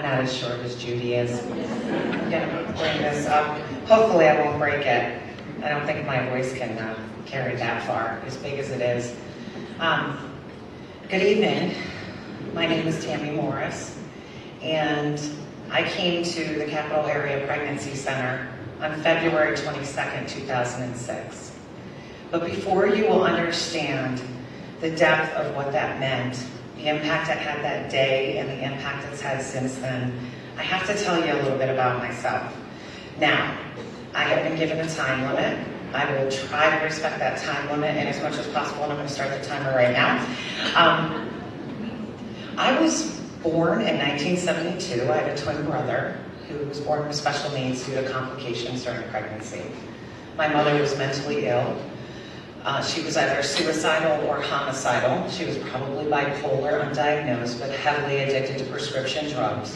not as short as Judy is. I'm gonna bring this up. Hopefully I won't break it. I don't think my voice can carry that far, as big as it is. Good evening. My name is Tammi Morris, and I came to the Capital Area Pregnancy Center on February 22nd, 2006. But before you will understand the depth of what that meant, the impact it had that day and the impact it's had since then, I have to tell you a little bit about myself. Now, I have been given a time limit. I will try to respect that time limit in as much as possible, and I'm going to start the timer right now. I was born in 1972. I have a twin brother who was born with special needs due to complications during pregnancy. My mother was mentally ill. She was either suicidal or homicidal. She was probably bipolar, undiagnosed, but heavily addicted to prescription drugs.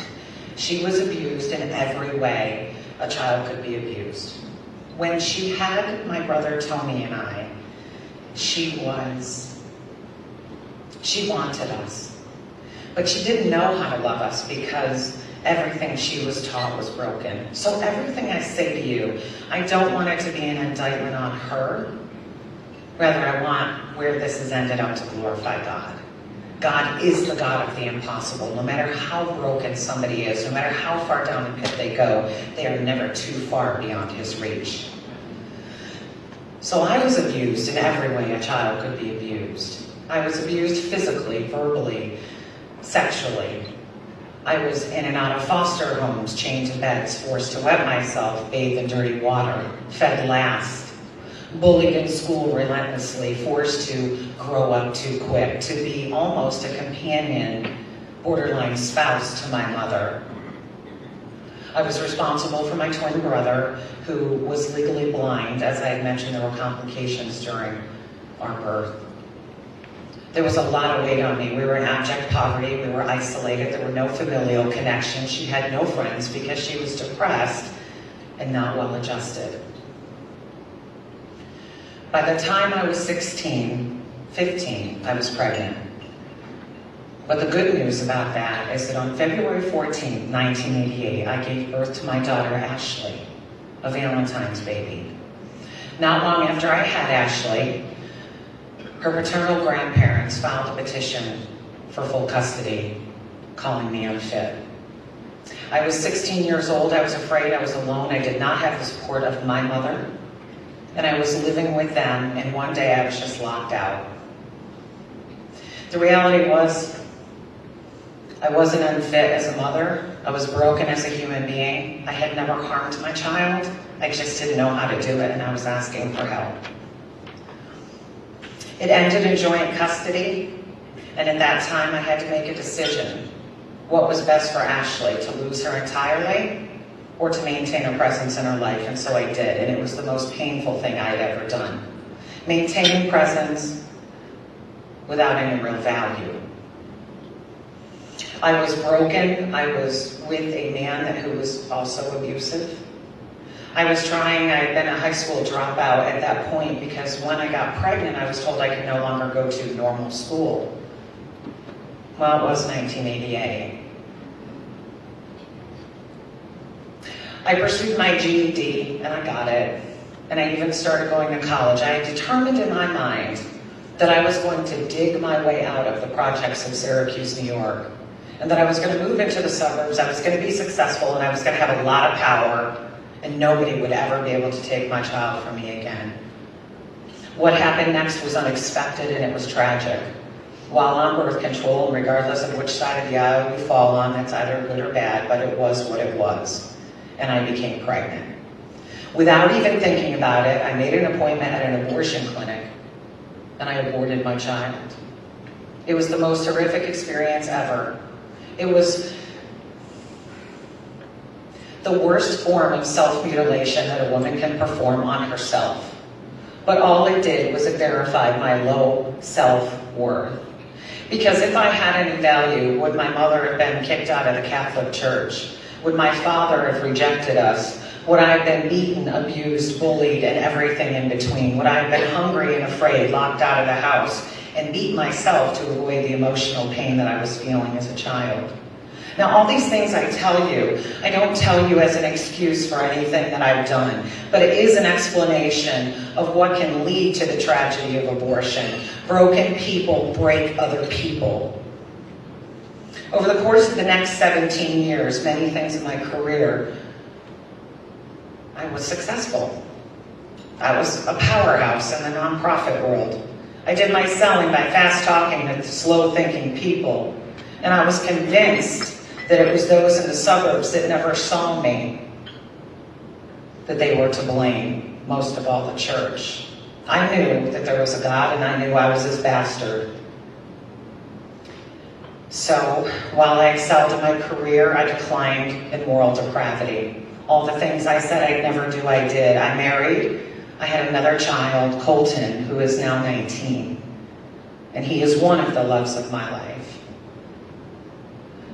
She was abused in every way a child could be abused. When she had my brother Tony and I, she wanted us. But she didn't know how to love us because everything she was taught was broken. So everything I say to you, I don't want it to be an indictment on her. Rather, I want where this has ended up to glorify God. God is the God of the impossible. No matter how broken somebody is, no matter how far down the pit they go, they are never too far beyond his reach. So I was abused in every way a child could be abused. I was abused physically, verbally, sexually. I was in and out of foster homes, chained to beds, forced to wet myself, bathed in dirty water, fed last, bullied in school relentlessly, forced to grow up too quick, to be almost a companion, borderline spouse to my mother. I was responsible for my twin brother, who was legally blind. As I had mentioned, there were complications during our birth. There was a lot of weight on me. We were in abject poverty. We were isolated. There were no familial connections. She had no friends because she was depressed and not well adjusted. By the time I was 15, I was pregnant. But the good news about that is that on February 14, 1988, I gave birth to my daughter, Ashley, a Valentine's baby. Not long after I had Ashley, her maternal grandparents filed a petition for full custody, calling me unfit. I was 16 years old. I was afraid. I was alone. I did not have the support of my mother. And I was living with them, and one day I was just locked out. The reality was, I wasn't unfit as a mother. I was broken as a human being. I had never harmed my child. I just didn't know how to do it, and I was asking for help. It ended in joint custody, and at that time I had to make a decision. What was best for Ashley, to lose her entirely or to maintain a presence in her life? And so I did, and it was the most painful thing I had ever done. Maintaining presence without any real value. I was broken. I was with a man who was also abusive. I had been a high school dropout at that point because when I got pregnant, I was told I could no longer go to normal school. Well, it was 1988. I pursued my GED, and I got it. And I even started going to college. I had determined in my mind that I was going to dig my way out of the projects of Syracuse, New York. And that I was going to move into the suburbs, I was going to be successful, and I was going to have a lot of power, and nobody would ever be able to take my child from me again. What happened next was unexpected, and it was tragic. While on birth control, regardless of which side of the aisle you fall on, that's either good or bad, but it was what it was. And I became pregnant. Without even thinking about it, I made an appointment at an abortion clinic, and I aborted my child. It was the most horrific experience ever. It was the worst form of self-mutilation that a woman can perform on herself. But all it did was it verified my low self-worth. Because if I had any value, would my mother have been kicked out of the Catholic Church? Would my father have rejected us? Would I have been beaten, abused, bullied, and everything in between? Would I have been hungry and afraid, locked out of the house, and beat myself to avoid the emotional pain that I was feeling as a child? Now, all these things I tell you, I don't tell you as an excuse for anything that I've done, but it is an explanation of what can lead to the tragedy of abortion. Broken people break other people. Over the course of the next 17 years, many things in my career, I was successful. I was a powerhouse in the nonprofit world. I did my selling by fast talking to slow thinking people. And I was convinced that it was those in the suburbs that never saw me that they were to blame, most of all the church. I knew that there was a God, and I knew I was his bastard. So, while I excelled in my career, I declined in moral depravity. All the things I said I'd never do, I did. I married. I had another child, Colton, who is now 19. And he is one of the loves of my life.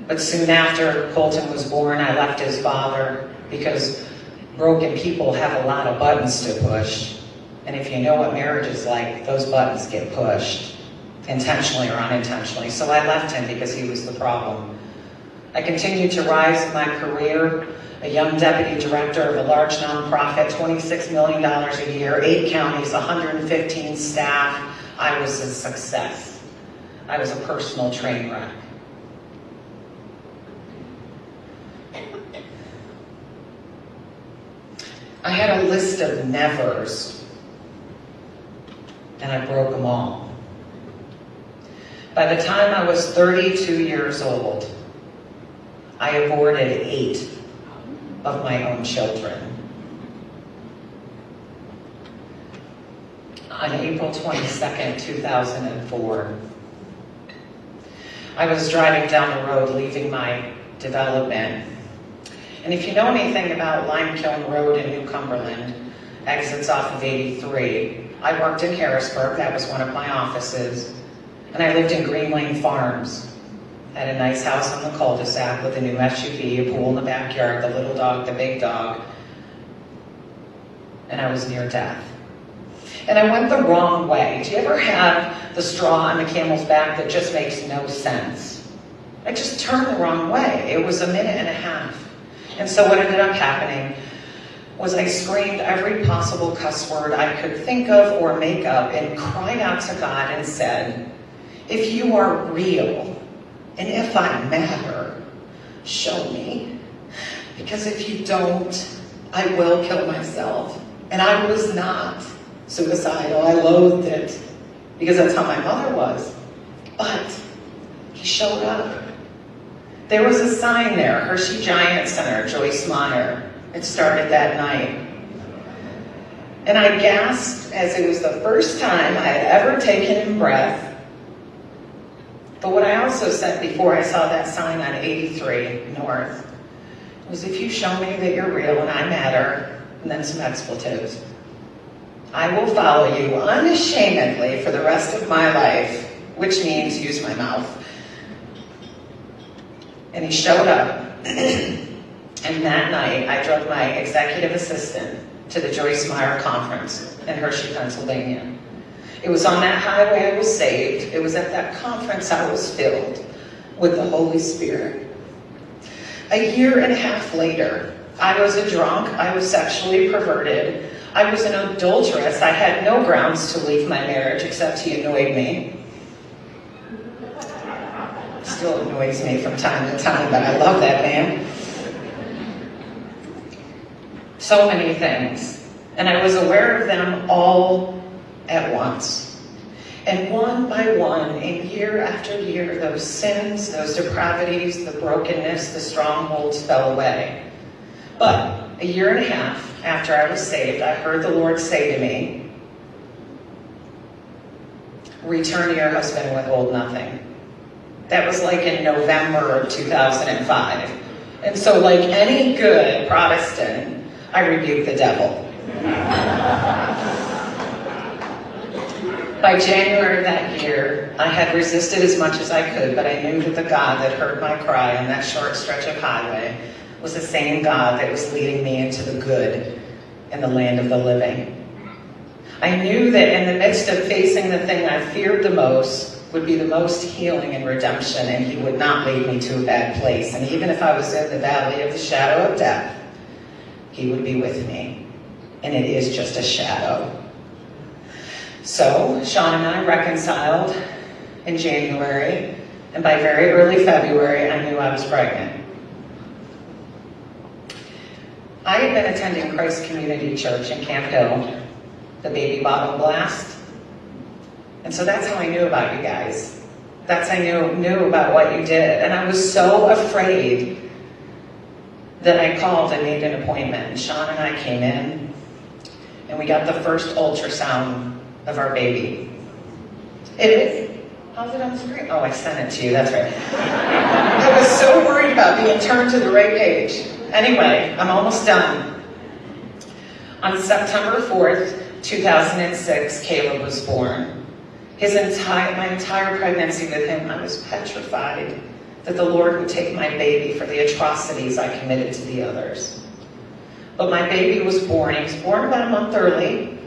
But soon after Colton was born, I left his father because broken people have a lot of buttons to push. And if you know what marriage is like, those buttons get pushed, intentionally or unintentionally. So I left him because he was the problem. I continued to rise in my career, a young deputy director of a large nonprofit, $26 million a year, 8 counties, 115 staff. I was a success. I was a personal train wreck. I had a list of nevers, and I broke them all. By the time I was 32 years old, I aborted 8 of my own children. On April 22nd, 2004, I was driving down the road leaving my development. And if you know anything about Limekiln Road in New Cumberland, exits off of 83, I worked in Harrisburg, that was one of my offices, and I lived in Green Lane Farms. I had a nice house on the cul-de-sac with a new SUV, a pool in the backyard, the little dog, the big dog, and I was near death. And I went the wrong way. Do you ever have the straw on the camel's back that just makes no sense? I just turned the wrong way. It was a minute and a half. And so what ended up happening was I screamed every possible cuss word I could think of or make up and cried out to God and said, if you are real and if I matter, show me. Because if you don't, I will kill myself. And I was not suicidal. I loathed it because that's how my mother was. But he showed up. There was a sign there, Hershey Giant Center, Joyce Meyer. It started that night. And I gasped as it was the first time I had ever taken in breath. But what I also said before I saw that sign on 83 North was, if you show me that you're real and I matter, and then some expletives, I will follow you unashamedly for the rest of my life, which means use my mouth. And he showed up, and that night I drove my executive assistant to the Joyce Meyer conference in Hershey, Pennsylvania. It was on that highway I was saved. It was at that conference I was filled with the Holy Spirit. A year and a half later, I was a drunk, I was sexually perverted, I was an adulteress, I had no grounds to leave my marriage except he annoyed me. Still annoys me from time to time, but I love that man. So many things. And I was aware of them all at once. And one by one, and year after year, those sins, those depravities, the brokenness, the strongholds fell away. But a year and a half after I was saved, I heard the Lord say to me, return to your husband and withhold nothing. That was like in November of 2005. And so like any good Protestant, I rebuked the devil. By January of that year, I had resisted as much as I could, but I knew that the God that heard my cry on that short stretch of highway was the same God that was leading me into the good in the land of the living. I knew that in the midst of facing the thing I feared the most, would be the most healing and redemption, and he would not lead me to a bad place. And even if I was in the valley of the shadow of death, he would be with me. And it is just a shadow. So Sean and I reconciled in January, and by very early February, I knew I was pregnant. I had been attending Christ Community Church in Camp Hill, the baby bottle blast. And so that's how I knew about you guys. That's how I knew about what you did. And I was so afraid that I called and made an appointment. And Sean and I came in, and we got the first ultrasound of our baby. How's it on the screen? Oh, I sent it to you, that's right. I was so worried about being turned to the right page. Anyway, I'm almost done. On September 4th, 2006, Caleb was born. My entire pregnancy with him, I was petrified that the Lord would take my baby for the atrocities I committed to the others. But my baby was born. He was born about a month early,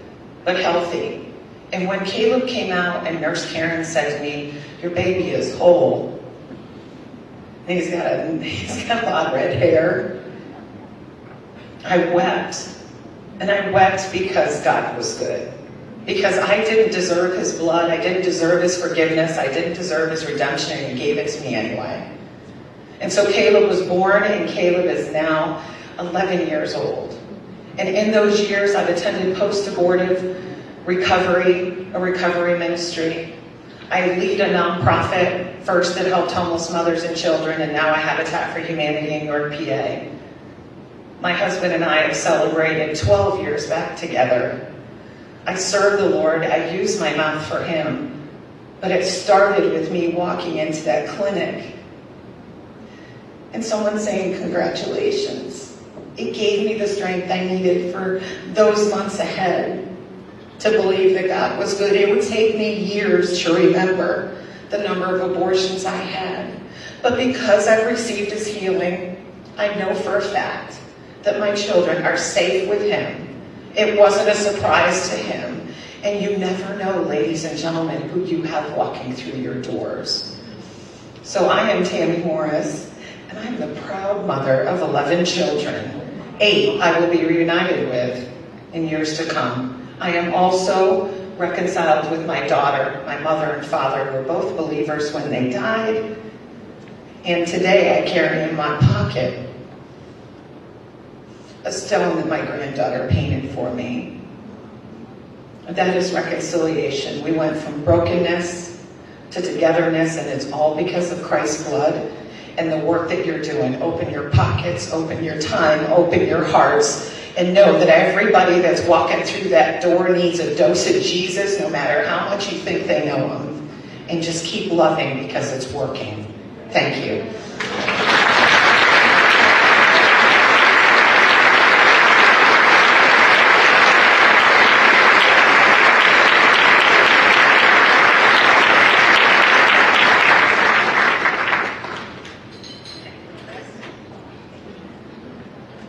but healthy. And when Caleb came out and Nurse Karen said to me, "Your baby is whole," and he's got a lot of red hair, I wept. And I wept because God was good. Because I didn't deserve his blood, I didn't deserve his forgiveness, I didn't deserve his redemption, and he gave it to me anyway. And so Caleb was born, and Caleb is now 11 years old. And in those years, I've attended post-abortive recovery, a recovery ministry. I lead a nonprofit, first that helped homeless mothers and children, and now I Habitat for Humanity in York, PA. My husband and I have celebrated 12 years back together. I serve the Lord, I use my mouth for him, but it started with me walking into that clinic and someone saying, "Congratulations." It gave me the strength I needed for those months ahead to believe that God was good. It would take me years to remember the number of abortions I had. But because I've received his healing, I know for a fact that my children are safe with him. It wasn't a surprise to him. And you never know, ladies and gentlemen, who you have walking through your doors. So I am Tammi Morris, and I'm the proud mother of 11 children. 8 I will be reunited with in years to come. I am also reconciled with my daughter. My mother and father were both believers when they died. And today I carry in my pocket a stone that my granddaughter painted for me. That is reconciliation. We went from brokenness to togetherness, and it's all because of Christ's blood and the work that you're doing. Open your pockets, open your time, open your hearts, and know that everybody that's walking through that door needs a dose of Jesus, no matter how much you think they know him. And just keep loving because it's working. Thank you.